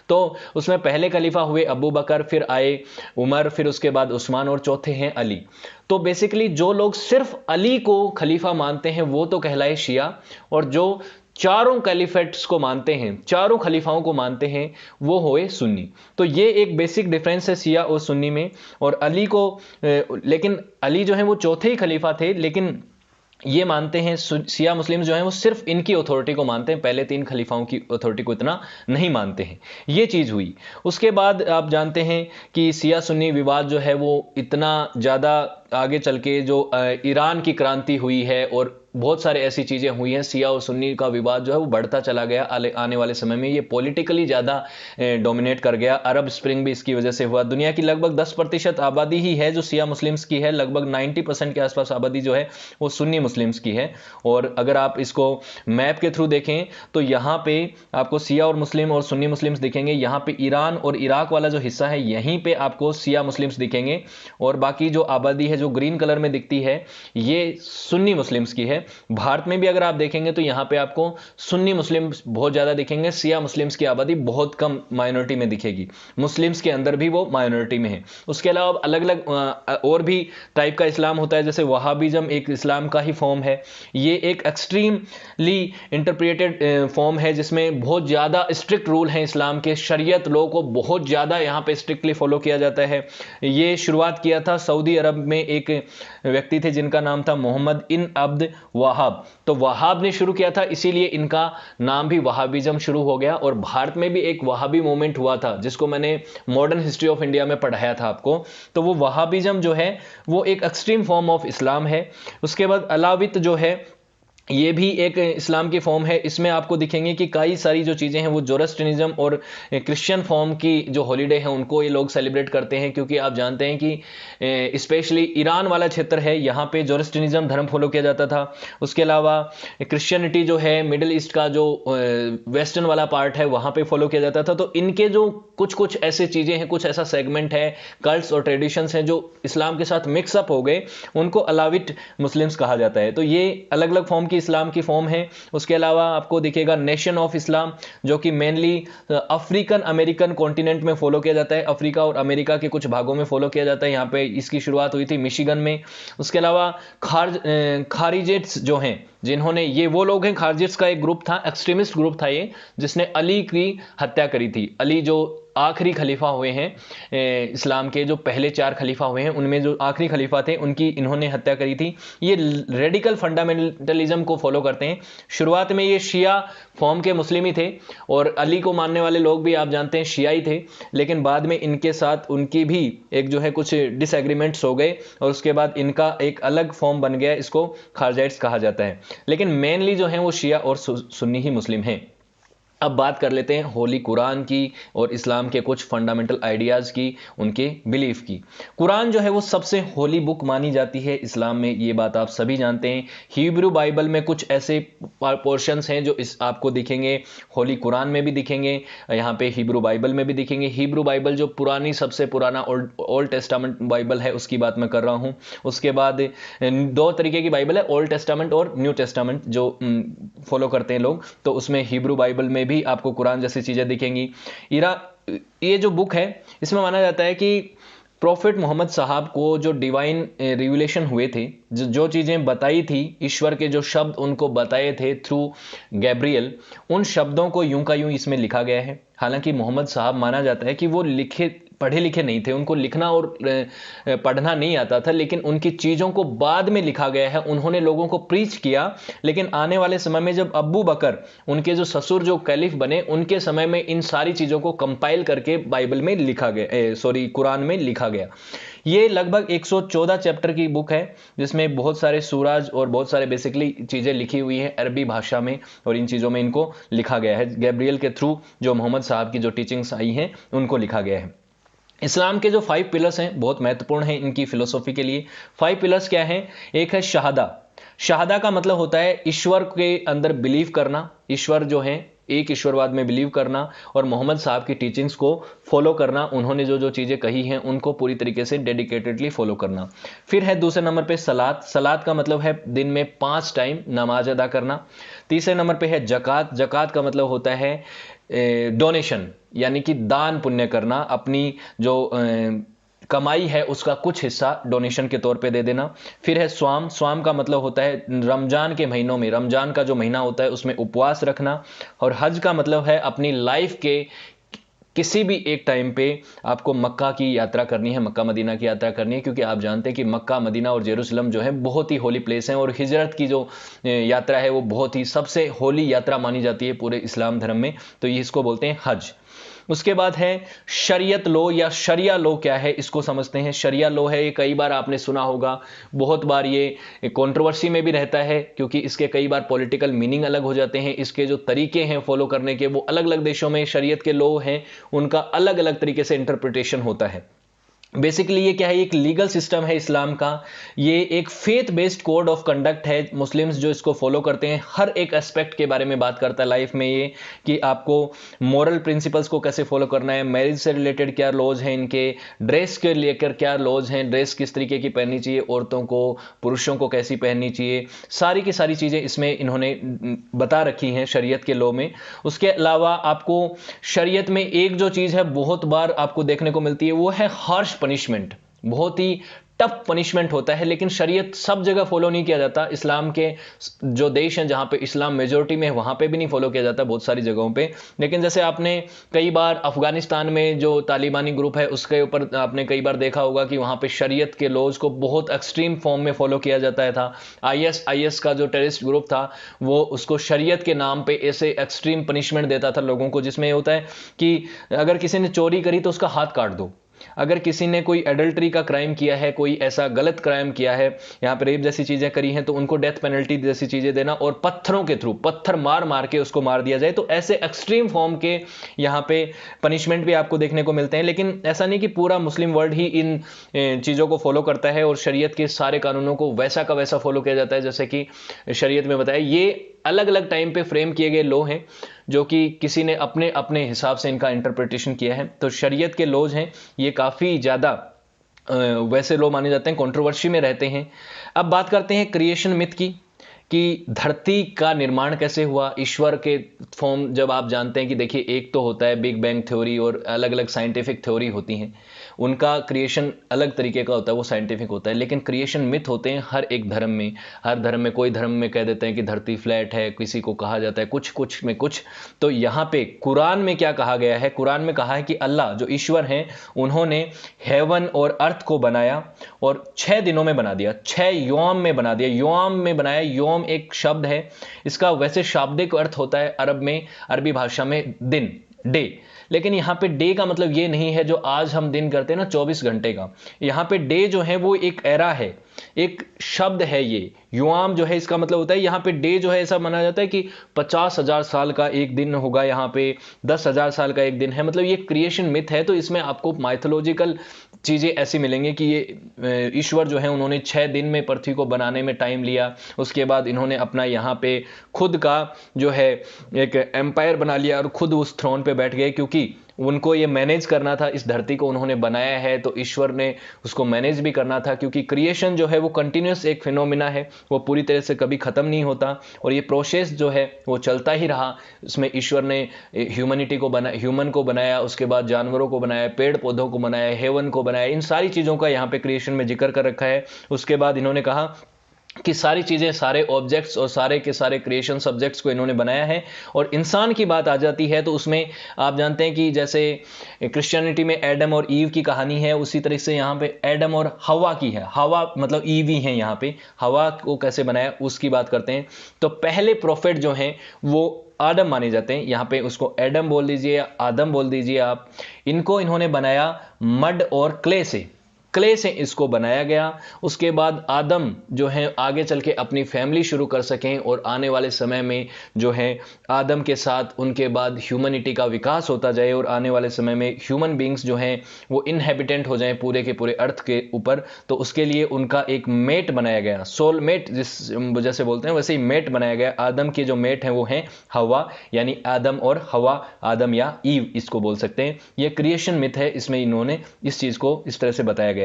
तो उसमें पहले खलीफा हुए अबू बकर, फिर आए उमर, फिर उसके बाद उस्मान, और चौथे हैं अली। तो बेसिकली जो लोग सिर्फ अली को खलीफा मानते हैं वो तो कहलाए शिया, और जो चारों कैलिफेट्स को मानते हैं, चारों खलीफाओं को मानते हैं, वो हुए सुन्नी। तो ये एक बेसिक डिफरेंस है शिया और सुन्नी में। और अली को लेकिन अली जो है वो चौथे ही खलीफा थे, लेकिन ये मानते हैं शिया मुस्लिम जो हैं वो सिर्फ इनकी अथॉरिटी को मानते हैं, पहले 3 खलीफाओं की अथॉरिटी को इतना नहीं मानते हैं। ये चीज़ हुई। उसके बाद आप जानते हैं कि शिया सुन्नी विवाद जो है वो इतना ज़्यादा आगे चल के जो ईरान की क्रांति हुई है और बहुत सारे ऐसी चीज़ें हुई हैं, शिया और सुन्नी का विवाद जो है वो बढ़ता चला गया। आने वाले समय में ये पॉलिटिकली ज़्यादा डोमिनेट कर गया। अरब स्प्रिंग भी इसकी वजह से हुआ। दुनिया की लगभग 10% आबादी ही है जो शिया मुस्लिम्स की है, लगभग 90% के आसपास आबादी जो है वो सुन्नी मुस्लिम्स की है। और अगर आप इसको मैप के थ्रू देखें तो यहाँ पे आपको शिया और मुस्लिम और सुन्नी मुस्लिम्स दिखेंगे। यहाँ पे ईरान और इराक वाला जो हिस्सा है यहीं पे आपको शिया मुस्लिम्स दिखेंगे, और बाकी जो आबादी है जो ग्रीन कलर में दिखती है ये सुन्नी मुस्लिम्स की है। भारत में भी अगर आप देखेंगे तो यहां पे आपको सुन्नी मुस्लिम्स बहुत ज्यादा दिखेंगे, शिया मुस्लिम्स की आबादी बहुत कम माइनॉरिटी में दिखेगी, मुस्लिम्स के अंदर भी वो माइनॉरिटी में है। उसके अलावा अलग अलग और भी टाइप का इस्लाम होता है, जैसे वहाबिज्म एक इस्लाम का ही फॉर्म है। ये एक एक्सट्रीमली इंटरप्रेटेड फॉर्म है जिसमें बहुत ज्यादा स्ट्रिक्ट रूल हैं इस्लाम के, शरीयत लॉ को बहुत ज्यादा यहां पे स्ट्रिक्टली फॉलो किया जाता है। ये शुरुआत किया था सऊदी अरब में एक व्यक्ति थे जिनका नाम था मोहम्मद इन अब्द वहाब। तो वहाब ने शुरू किया था, इसीलिए इनका नाम भी वहाबिज्म शुरू हो गया। और भारत में भी एक वहाबी मूवमेंट हुआ था जिसको मैंने मॉडर्न हिस्ट्री ऑफ इंडिया में पढ़ाया था आपको। तो वो वहाबिज्म जो है वो एक एक्सट्रीम फॉर्म ऑफ इस्लाम है। उसके बाद अलावित जो है ये भी एक इस्लाम की फॉर्म है। इसमें आपको दिखेंगे कि कई सारी जो चीज़ें हैं वो जोरस्ट्रिनिज्म और क्रिश्चियन फॉर्म की जो हॉलीडे हैं उनको ये लोग सेलिब्रेट करते हैं, क्योंकि आप जानते हैं कि स्पेशली ईरान वाला क्षेत्र है यहाँ पे जोरस्ट्रिनिज्म धर्म फॉलो किया जाता था। उसके अलावा क्रिश्चियनिटी जो है मिडिल ईस्ट का जो वेस्टर्न वाला पार्ट है वहाँ पे फॉलो किया जाता था। तो इनके जो कुछ कुछ ऐसे चीज़ें हैं, कुछ ऐसा सेगमेंट है, कल्ट्स और ट्रेडिशंस हैं जो इस्लाम के साथ मिक्सअप हो गए, उनको अलाविट मुस्लिम्स कहा जाता है। तो ये अलग अलग फॉर्म की इस्लाम की फॉर्म है। उसके अलावा आपको दिखेगा नेशन ऑफ इस्लाम, जो कि मेनली अफ्रीकन अमेरिकन कॉन्टिनेंट में फॉलो किया जाता है, अफ्रीका और अमेरिका के कुछ भागों में फॉलो किया जाता है। यहाँ पे इसकी शुरुआत हुई थी मिशिगन में। उसके अलावा खारिजिट्स जो हैं, जिन्होंने, ये वो लोग हैं, खारिजिट्स का एक ग्रुप था, एक्सट्रीमिस्ट ग्रुप था ये, जिसने अली की हत्या करी थी। अली जो आखिरी खलीफा हुए हैं इस्लाम के, जो पहले 4 खलीफा हुए हैं उनमें जो आखिरी खलीफा थे, उनकी इन्होंने हत्या करी थी। ये रेडिकल फंडामेंटलिज्म को फॉलो करते हैं। शुरुआत में ये शिया फॉर्म के मुस्लिम ही थे और अली को मानने वाले लोग भी आप जानते हैं शियाई थे, लेकिन बाद में इनके साथ उनकी भी एक जो है कुछ डिसएग्रीमेंट्स हो गए और उसके बाद इनका एक अलग फॉर्म बन गया, इसको खारजाइट्स कहा जाता है। लेकिन मेनली जो है वो शिया और सुन्नी ही मुस्लिम हैं। अब बात कर लेते हैं होली कुरान की और इस्लाम के कुछ फंडामेंटल आइडियाज़ की, उनके बिलीफ की। कुरान जो है वो सबसे होली बुक मानी जाती है इस्लाम में, ये बात आप सभी जानते हैं। हिब्रू बाइबल में कुछ ऐसे पोर्शंस हैं जो इस आपको दिखेंगे होली कुरान में भी दिखेंगे, यहाँ पे हिब्रू बाइबल में भी दिखेंगे। हिब्रू बाइबल जो पुरानी, सबसे पुराना ओल्ड टेस्टामेंट बाइबल है, उसकी बात मैं कर रहा हूँ। उसके बाद 2 तरीके की बाइबल है, ओल्ड टेस्टामेंट और न्यू टेस्टामेंट, जो फॉलो करते हैं लोग। तो उसमें हिब्रू बाइबल में भी आपको कुरान जैसी चीजें दिखेंगी। ये जो बुक है, इसमें माना जाता है कि प्रॉफिट मोहम्मद साहब को जो डिवाइन रिविलेशन हुए थे, जो चीजें बताई थी, ईश्वर के जो शब्द उनको बताए थे थ्रू गैब्रियल, उन शब्दों को यूं का यूं इसमें लिखा गया है। हालांकि मोहम्मद साहब माना जाता है कि वो पढ़े लिखे नहीं थे, उनको लिखना और पढ़ना नहीं आता था, लेकिन उनकी चीज़ों को बाद में लिखा गया है। उन्होंने लोगों को प्रीच किया, लेकिन आने वाले समय में जब अब्बू बकर, उनके जो ससुर जो कैलिफ बने, उनके समय में इन सारी चीज़ों को कंपाइल करके बाइबल में लिखा गया, कुरान में लिखा गया। ये लगभग 114 चैप्टर की बुक है, जिसमें बहुत सारे सूराज और बहुत सारे बेसिकली चीज़ें लिखी हुई हैं अरबी भाषा में, और इन चीज़ों में इनको लिखा गया है। गैब्रियल के थ्रू जो मोहम्मद साहब की जो टीचिंग्स आई हैं, उनको लिखा गया है। इस्लाम के जो 5 पिलर्स हैं बहुत महत्वपूर्ण हैं इनकी फिलोसॉफी के लिए। 5 पिलर्स क्या हैं? एक है शहादा। शहादा का मतलब होता है ईश्वर के अंदर बिलीव करना, ईश्वर जो है एक ईश्वरवाद में बिलीव करना और मोहम्मद साहब की टीचिंग्स को फॉलो करना, उन्होंने जो जो चीज़ें कही हैं उनको पूरी तरीके से डेडिकेटेडली फॉलो करना। फिर है दूसरे नंबर पे सलात। सलात का मतलब है दिन में 5 टाइम नमाज अदा करना। तीसरे नंबर पे है जकात। जकात का मतलब होता है डोनेशन, यानी कि दान पुण्य करना, अपनी जो कमाई है उसका कुछ हिस्सा डोनेशन के तौर पे दे देना। फिर है स्वाम। स्वाम का मतलब होता है रमजान के महीनों में, रमजान का जो महीना होता है उसमें उपवास रखना। और हज का मतलब है अपनी लाइफ के किसी भी एक टाइम पे आपको मक्का की यात्रा करनी है, मक्का मदीना की यात्रा करनी है, क्योंकि आप जानते हैं कि मक्का मदीना और जेरूसलम जो है बहुत ही होली प्लेस हैं और हिजरत की जो यात्रा है वो बहुत ही सबसे होली यात्रा मानी जाती है पूरे इस्लाम धर्म में, तो ये इसको बोलते हैं हज। उसके बाद है शरीयत लो या शरिया लो। क्या है इसको समझते हैं। शरिया लो है, ये कई बार आपने सुना होगा, बहुत बार ये कंट्रोवर्सी में भी रहता है, क्योंकि इसके कई बार पॉलिटिकल मीनिंग अलग हो जाते हैं, इसके जो तरीके हैं फॉलो करने के वो अलग अलग देशों में शरीयत के लो हैं, उनका अलग अलग तरीके से इंटरप्रिटेशन होता है। बेसिकली ये क्या है, एक लीगल सिस्टम है इस्लाम का, ये एक faith based code of conduct है। मुस्लिम्स जो इसको फॉलो करते हैं हर एक एस्पेक्ट के बारे में बात करता है लाइफ में, ये कि आपको मॉरल प्रिंसिपल्स को कैसे फॉलो करना है, मैरिज से रिलेटेड क्या लॉज हैं इनके, ड्रेस के लेकर क्या लॉज हैं, ड्रेस किस तरीके की पहननी चाहिए औरतों को, पुरुषों को कैसी पहननी चाहिए, सारी की सारी चीज़ें इसमें इन्होंने बता रखी हैं शरीयत के लॉ में। उसके अलावा आपको शरीयत में एक जो चीज़ है बहुत बार आपको देखने को मिलती है, वो है हार्श पनिशमेंट। बहुत ही टफ पनिशमेंट होता है, लेकिन शरीयत सब जगह फॉलो नहीं किया जाता। इस्लाम के जो देश हैं जहां पे इस्लाम मेजोरिटी में है वहां पे भी नहीं फॉलो किया जाता बहुत सारी जगहों पे। लेकिन जैसे आपने कई बार अफगानिस्तान में जो तालिबानी ग्रुप है उसके ऊपर आपने कई बार देखा होगा कि वहां पे शरीयत के लॉज को बहुत एक्सट्रीम फॉर्म में फॉलो किया जाता था। आईएस का जो टेररिस्ट ग्रुप था वो उसको शरीयत के नाम पे ऐसे एक्सट्रीम पनिशमेंट देता था लोगों को, जिसमें होता है कि अगर किसी ने चोरी करी तो उसका हाथ काट दो, अगर किसी ने कोई एडल्ट्री का क्राइम किया है, कोई ऐसा गलत क्राइम किया है, यहाँ पे रेप जैसी चीजें करी हैं, तो उनको डेथ पेनल्टी जैसी चीजें देना और पत्थरों के थ्रू पत्थर मार मार के उसको मार दिया जाए। तो ऐसे एक्सट्रीम फॉर्म के यहाँ पे पनिशमेंट भी आपको देखने को मिलते हैं। लेकिन ऐसा नहीं कि पूरा मुस्लिम वर्ल्ड ही इन चीज़ों को फॉलो करता है और शरीयत के सारे कानूनों को वैसा का वैसा फॉलो किया जाता है जैसे कि शरीयत में बताया। ये अलग अलग टाइम पे फ्रेम किए गए लॉ हैं जो कि किसी ने अपने अपने हिसाब से इनका इंटरप्रिटेशन किया है। तो शरीयत के लॉज हैं ये काफ़ी ज़्यादा वैसे लॉ माने जाते हैं, कंट्रोवर्सी में रहते हैं। अब बात करते हैं क्रिएशन मिथ की। कि धरती का निर्माण कैसे हुआ, ईश्वर के फॉर्म जब आप जानते हैं कि देखिए एक तो होता है बिग बैंग थ्योरी और अलग अलग साइंटिफिक थ्योरी होती हैं, उनका क्रिएशन अलग तरीके का होता है, वो साइंटिफिक होता है, लेकिन क्रिएशन मिथ होते हैं हर एक धर्म में। हर धर्म में कोई धर्म में कह देते हैं कि धरती फ्लैट है, किसी को कहा जाता है कुछ कुछ में कुछ। तो यहाँ पे कुरान में क्या कहा गया है, कुरान में कहा है कि अल्लाह जो ईश्वर हैं उन्होंने हेवन और अर्थ को बनाया और 6 दिनों में बना दिया, 6 योम में बना दिया, योम में बनाया। योम एक शब्द है, इसका वैसे शाब्दिक अर्थ होता है अरब में, अरबी भाषा में दिन, डे, लेकिन यहां पे डे का मतलब ये नहीं है जो आज हम दिन करते हैं ना 24 घंटे का। यहां पे डे जो है वो एक एरा है, एक शब्द है। ये युआम जो है इसका मतलब होता है, यहां पे डे जो है ऐसा माना जाता है कि 50,000 साल का एक दिन होगा, यहां पे 10,000 साल का एक दिन है। मतलब ये क्रिएशन मिथ है, तो इसमें आपको माइथोलॉजिकल चीजें ऐसी मिलेंगी कि ये ईश्वर जो है उन्होंने 6 दिन में पृथ्वी को बनाने में टाइम लिया, उसके बाद इन्होंने अपना यहाँ पे खुद का जो है एक एम्पायर बना लिया और खुद उस थ्रोन पे बैठ गए, क्योंकि उनको ये मैनेज करना था, इस धरती को उन्होंने बनाया है तो ईश्वर ने उसको मैनेज भी करना था, क्योंकि क्रिएशन जो है वो कंटिन्यूस एक फिनोमिना है, वो पूरी तरह से कभी खत्म नहीं होता और ये प्रोसेस जो है वो चलता ही रहा। उसमें ईश्वर ने ह्यूमैनिटी को बनाया, ह्यूमन को बनाया, उसके बाद जानवरों को बनाया, पेड़ पौधों को बनाया, हेवन को बनाया, इन सारी चीज़ों का यहाँ पे क्रिएशन में जिक्र कर रखा है। उसके बाद इन्होंने कहा कि सारी चीज़ें, सारे ऑब्जेक्ट्स और सारे के सारे क्रिएशन सब्जेक्ट्स को इन्होंने बनाया है। और इंसान की बात आ जाती है तो उसमें आप जानते हैं कि जैसे क्रिश्चियनिटी में एडम और ईव की कहानी है, उसी तरह से यहाँ पे एडम और हवा की है। हवा मतलब ईव ही है, यहाँ पे हवा को कैसे बनाया उसकी बात करते हैं। तो पहले प्रोफेट जो हैं वो आदम माने जाते हैं, यहाँ पे उसको एडम बोल दीजिए या आदम बोल दीजिए आप। इनको इन्होंने बनाया मड और क्ले से, क्ले से इसको बनाया गया। उसके बाद आदम जो है आगे चल के अपनी फैमिली शुरू कर सकें और आने वाले समय में जो है आदम के साथ उनके बाद ह्यूमैनिटी का विकास होता जाए और आने वाले समय में ह्यूमन बींग्स जो हैं वो इनहेबिटेंट हो जाएं पूरे के पूरे अर्थ के ऊपर। तो उसके लिए उनका एक मेट बनाया गया, सोल मेट जिस जैसे बोलते हैं वैसे ही मेट बनाया गया। आदम के जो मेट हैं वो हैं हवा, यानी आदम और हवा, आदम या ईव इसको बोल सकते हैं। ये क्रिएशन मिथ है, इसमें इन्होंने इस चीज को इस तरह से बताया गया है।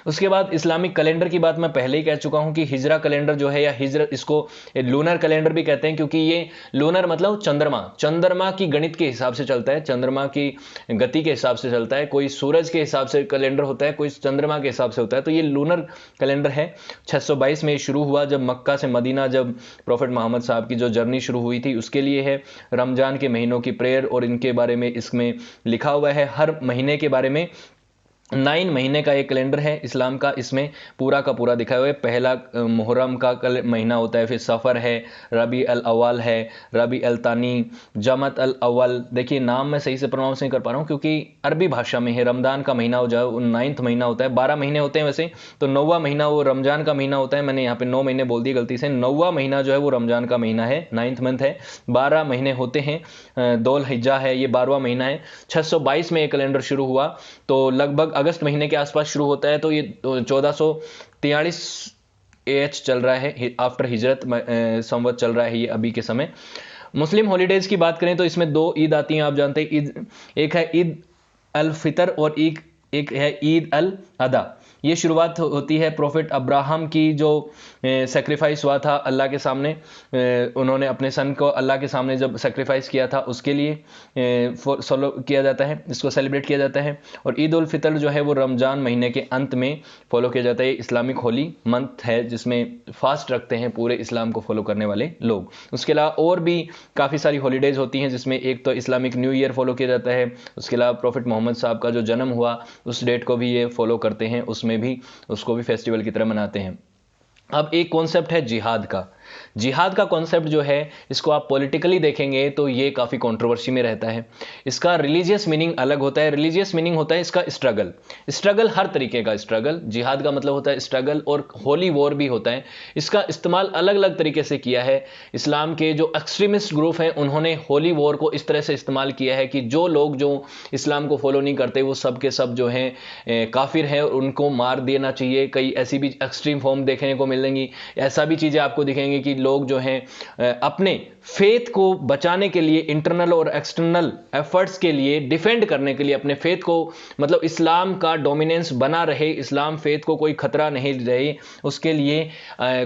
उसके बाद इस्लामिक कैलेंडर की बात मैं पहले ही कह चुका हूं कि हिजरा कैलेंडर जो है या हिजरा, इसको लूनर कैलेंडर भी कहते हैं, क्योंकि ये लूनर मतलब चंद्रमा, चंद्रमा की गणित के हिसाब से चलता है, चंद्रमा की गति के हिसाब से चलता है। कोई सूरज के हिसाब से कैलेंडर होता है, कोई चंद्रमा के हिसाब से होता है। तो ये लूनर कैलेंडर है। 622 में शुरू हुआ जब मक्का से मदीना, जब प्रॉफेट मोहम्मद साहब की जो जर्नी शुरू हुई थी उसके लिए है। रमजान के महीनों की प्रेयर और इनके बारे में इसमें लिखा हुआ है, हर महीने के बारे में। 9 महीने का एक कैलेंडर है इस्लाम का, इसमें पूरा का पूरा दिखाया हुआ है। पहला मुहर्रम का महीना होता है, फिर सफ़र है, रबी अल अव्वल है, रबी अल तानी, जमत अल अव्वल। देखिए नाम मैं सही से प्रोनाउंस नहीं कर पा रहा हूँ क्योंकि अरबी भाषा में है। रमदान का महीना हो जाए वो 9वां महीना होता है। 12 महीने होते हैं वैसे, तो 9वां महीना वो रमजान का महीना होता है। मैंने यहाँ पे 9 महीने बोल दिए गलती से। 9वां महीना जो है वो रमजान का महीना है, 9th मंथ है। 12 महीने होते हैं, दोल हिज्जा है, ये 12वां महीना है। 622 में ये कैलेंडर शुरू हुआ, तो लगभग अगस्त महीने के आसपास शुरू होता है। तो ये 1443 एच चल रहा है, आफ्टर हिजरत संवत चल रहा है ये अभी के समय। मुस्लिम हॉलीडेज की बात करें तो इसमें 2 ईद आती हैं, आप जानते हैं। ईद एक है ईद अल फितर और एक है ईद अल अदा। ये शुरुआत होती है प्रॉफिट अब्राहम की, जो सेक्रीफाइस हुआ था अल्लाह के सामने। उन्होंने अपने सन को अल्लाह के सामने जब सेक्रीफाइस किया था उसके लिए फॉलो किया जाता है, इसको सेलिब्रेट किया जाता है। और ईद उल फितर जो है वो रमजान महीने के अंत में फॉलो किया जाता है। इस्लामिक होली मंथ है जिसमें फास्ट रखते हैं पूरे इस्लाम को फॉलो करने वाले लोग। उसके अलावा और भी काफ़ी सारी हॉलीडेज होती हैं, जिसमें एक तो इस्लामिक न्यू ईयर फॉलो किया जाता है। उसके अलावा प्रॉफिट मोहम्मद साहब का जो जन्म हुआ उस डेट को भी ये फॉलो करते हैं, उसमें भी उसको भी फेस्टिवल की तरह मनाते हैं। अब एक कॉन्सेप्ट है जिहाद का। जिहाद का कॉन्सेप्ट जो है इसको आप पॉलिटिकली देखेंगे तो ये काफ़ी कंट्रोवर्सी में रहता है। इसका रिलीजियस मीनिंग अलग होता है। रिलीजियस मीनिंग होता है इसका स्ट्रगल, हर तरीके का स्ट्रगल। जिहाद का मतलब होता है स्ट्रगल, और होली वॉर भी होता है। इसका इस्तेमाल अलग अलग तरीके से किया है। इस्लाम के जो एक्सट्रीमिस्ट ग्रुप हैं उन्होंने होली वॉर को इस तरह से इस्तेमाल किया है कि जो लोग जो इस्लाम को फॉलो नहीं करते वो सब के सब जो हैं काफिर हैं और उनको मार देना चाहिए। कई ऐसी भी एक्सट्रीम फॉर्म देखने को मिलेंगी, ऐसा भी चीज़ें आपको दिखेंगी कि लोग जो हैं अपने फेथ को बचाने के लिए, इंटरनल और एक्सटर्नल एफर्ट्स के लिए, डिफेंड करने के लिए, अपने फेथ को, मतलब इस्लाम का डोमिनेंस बना रहे, इस्लाम फेथ को कोई खतरा नहीं रहे, उसके लिए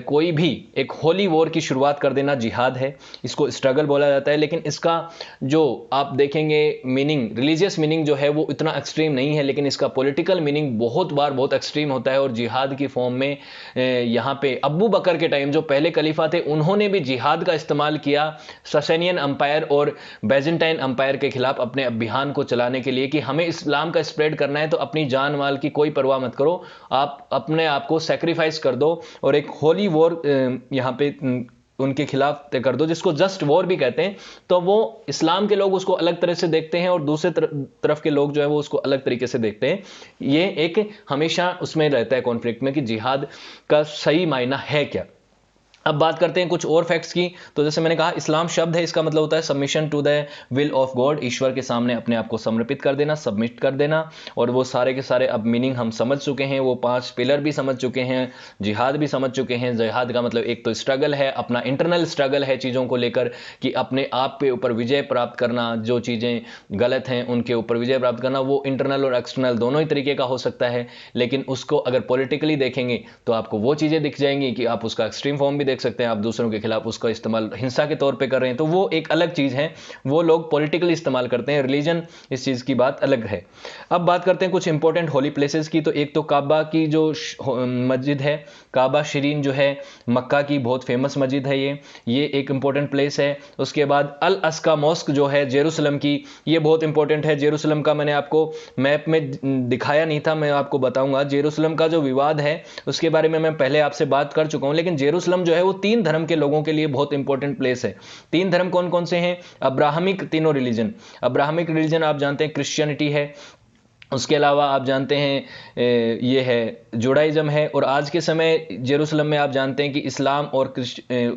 कोई भी एक होली वॉर की शुरुआत कर देना जिहाद है। इसको स्ट्रगल बोला जाता है, लेकिन इसका जो आप देखेंगे मीनिंग, रिलीजियस मीनिंग जो है वो इतना एक्सट्रीम नहीं है, लेकिन इसका पॉलिटिकल मीनिंग बहुत बार बहुत एक्सट्रीम होता है। और जिहाद की फॉर्म में यहाँ पे अब्बू बकर के टाइम जो पहले खलीफा थे, उन्होंने भी जिहाद का इस्तेमाल किया ससेनियन अंपायर और बैजेंटाइन अंपायर के खिलाफ अपने अभियान को चलाने के लिए, कि हमें इस्लाम का स्प्रेड करना है तो अपनी जान माल की कोई परवाह मत करो, आप अपने आप को सेक्रीफाइस कर दो और एक होली वॉर यहाँ पे उनके खिलाफ तय कर दो, जिसको जस्ट वॉर भी कहते हैं। तो वो इस्लाम के लोग उसको अलग तरह से देखते हैं और दूसरे तरफ के लोग जो है वो उसको अलग तरीके से देखते हैं। ये एक हमेशा उसमें रहता है कॉन्फ्लिक्ट में कि जिहाद का सही मायना है क्या। अब बात करते हैं कुछ और फैक्ट्स की। तो जैसे मैंने कहा, इस्लाम शब्द है, इसका मतलब होता है submission to the will of God, ईश्वर के सामने अपने आप को समर्पित कर देना, सबमिट कर देना। और वो सारे के सारे अब मीनिंग हम समझ चुके हैं, वो 5 पिलर भी समझ चुके हैं, जिहाद भी समझ चुके हैं। जिहाद का मतलब एक तो स्ट्रगल है, अपना इंटरनल स्ट्रगल है चीज़ों को लेकर, कि अपने आप के ऊपर विजय प्राप्त करना, जो चीज़ें गलत हैं उनके ऊपर विजय प्राप्त करना। वो इंटरनल और एक्सटर्नल दोनों ही तरीके का हो सकता है, लेकिन उसको अगर पॉलिटिकली देखेंगे तो आपको वो चीज़ें दिख जाएंगी कि आप उसका एक्सट्रीम फॉर्म भी देख सकते हैं, आप दूसरों के खिलाफ उसका इस्तेमाल हिंसा के तौर पे कर रहे हैं, तो वो एक अलग चीज है, वो लोग पॉलिटिकली इस्तेमाल करते हैं। रिलीजन इस चीज की बात अलग है। अब बात करते हैं कुछ इंपॉर्टेंट होली प्लेसेस की। तो एक तो काबा की जो मस्जिद है, काबा शरीन जो है मक्का की बहुत फेमस मस्जिद है, ये एक इंपॉर्टेंट प्लेस है। उसके बाद अल अस्का मॉस्क जो है जेरूसलम की, ये बहुत इंपॉर्टेंट है। जेरूसलम का मैंने आपको मैप में दिखाया नहीं था, मैं आपको बताऊंगा। जेरूसलम का जो विवाद है उसके बारे में मैं पहले आपसे बात कर चुका हूं, लेकिन जेरूसलम जो है वो 3 धर्म के लोगों के लिए बहुत इंपॉर्टेंट प्लेस है। 3 धर्म कौन कौन से हैं? अब्राहमिक तीनों रिलीजन। अब्राहमिक रिलीजन आप जानते हैं क्रिश्चियनिटी है, उसके अलावा आप जानते हैं ये है जुडाइज्म है, और आज के समय जेरूसलम में आप जानते हैं कि इस्लाम और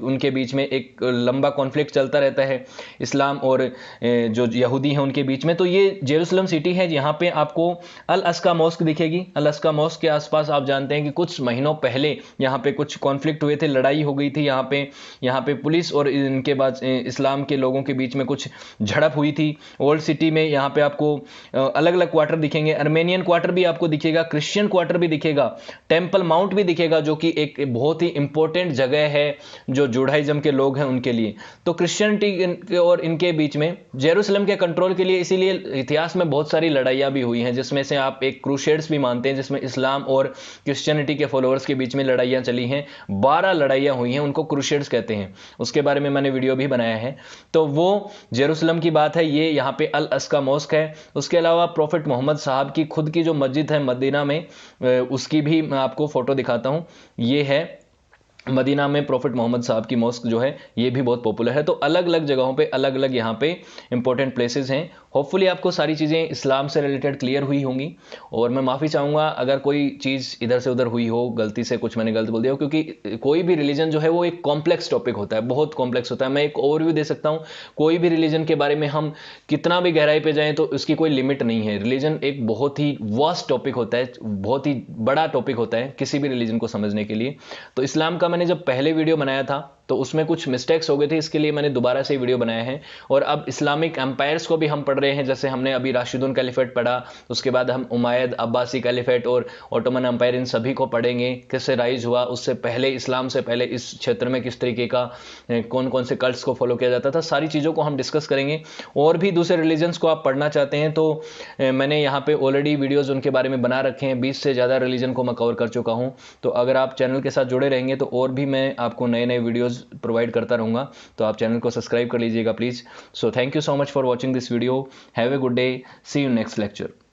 उनके बीच में एक लंबा कॉन्फ्लिक्ट चलता रहता है, इस्लाम और जो यहूदी हैं उनके बीच में। तो ये जेरूसलम सिटी है, यहाँ पे आपको अल अस्का मॉस्क दिखेगी। अल अस्का मॉस्क के आसपास आप जानते हैं कि कुछ महीनों पहले यहाँ पे कुछ कॉन्फ्लिक्ट हुए थे, लड़ाई हो गई थी यहाँ पे पुलिस और इनके बाद इस्लाम के लोगों के बीच में कुछ झड़प हुई थी। ओल्ड सिटी में यहाँ पे आपको अलग अलग क्वार्टर दिखेंगे, अर्मेनियन क्वार्टर भी आपको दिखेगा, क्रिश्चियन क्वार्टर भी दिखेगा, टेंपल माउंट भी दिखेगा, जो कि एक बहुत ही इंपॉर्टेंट जगह है जो जुडाइज्म के लोग हैं उनके लिए। तो क्रिश्चियनिटी और इनके बीच में जेरूसलम के कंट्रोल के लिए इसीलिए इतिहास में बहुत सारी लड़ाइयां भी हुई हैं, जिसमें से आप एक क्रूसेड्स भी मानते हैं, जिसमें इस्लाम और क्रिश्चियनिटी के फॉलोअर्स के बीच में लड़ाइयां चली हैं। 12 लड़ाइयां हुई हैं, उनको क्रूसेड्स कहते हैं। उसके बारे में मैंने वीडियो भी बनाया है। तो वो जेरूसलम की बात है। ये यहाँ पे अल अस्का मॉस्क है। उसके अलावा प्रॉफिट मोहम्मद साहब की खुद की जो मस्जिद है मदीना में, उसकी भी मैं आपको फोटो दिखाता हूं। ये है मदीना में प्रॉफिट मोहम्मद साहब की मॉस्क जो है, ये भी बहुत पॉपुलर है। तो अलग अलग जगहों पे अलग अलग यहाँ पे इंपॉर्टेंट प्लेसेस हैं। होपफुली आपको सारी चीज़ें इस्लाम से रिलेटेड क्लियर हुई होंगी, और मैं माफ़ी चाहूँगा अगर कोई चीज़ इधर से उधर हुई हो, गलती से कुछ मैंने गलत बोल दिया हो, क्योंकि कोई भी रिलीजन जो है वो एक कॉम्प्लेक्स टॉपिक होता है, बहुत कॉम्प्लेक्स होता है। मैं एक ओवरव्यू दे सकता हूँ, कोई भी रिलीजन के बारे में हम कितना भी गहराई पे जाएं तो उसकी कोई लिमिट नहीं है। रिलीजन एक बहुत ही वास्ट टॉपिक होता है, बहुत ही बड़ा टॉपिक होता है किसी भी रिलीजन को समझने के लिए। तो इस्लाम का मैंने जब पहले वीडियो बनाया था तो उसमें कुछ मिस्टेक्स हो गए थे, इसके लिए मैंने दोबारा से वीडियो बनाया है। और अब इस्लामिक एम्पायर्स को भी हम पढ़ रहे हैं, जैसे हमने अभी राशिदुन कैलिफेट पढ़ा, उसके बाद हम उमायद, अब्बासी कैलिफेट और ऑटोमन एम्पायर, इन सभी को पढ़ेंगे, कैसे राइज हुआ, उससे पहले, इस्लाम से पहले इस क्षेत्र में किस तरीके का कौन कौन से कल्ट्स को फॉलो किया जाता था, सारी चीज़ों को हम डिस्कस करेंगे। और भी दूसरे रिलीजन्स को आप पढ़ना चाहते हैं तो मैंने यहाँ पे ऑलरेडी वीडियोज़ उनके बारे में बना रखे हैं, 20 से ज़्यादा रिलीजन को मैं कवर कर चुका हूँ। तो अगर आप चैनल के साथ जुड़े रहेंगे तो और भी मैं आपको नए नए वीडियोज़ प्रोवाइड करता रहूँगा। तो आप चैनल को सब्सक्राइब कर लीजिएगा please. So thank you so much for watching this video. Have a good day, see you next lecture.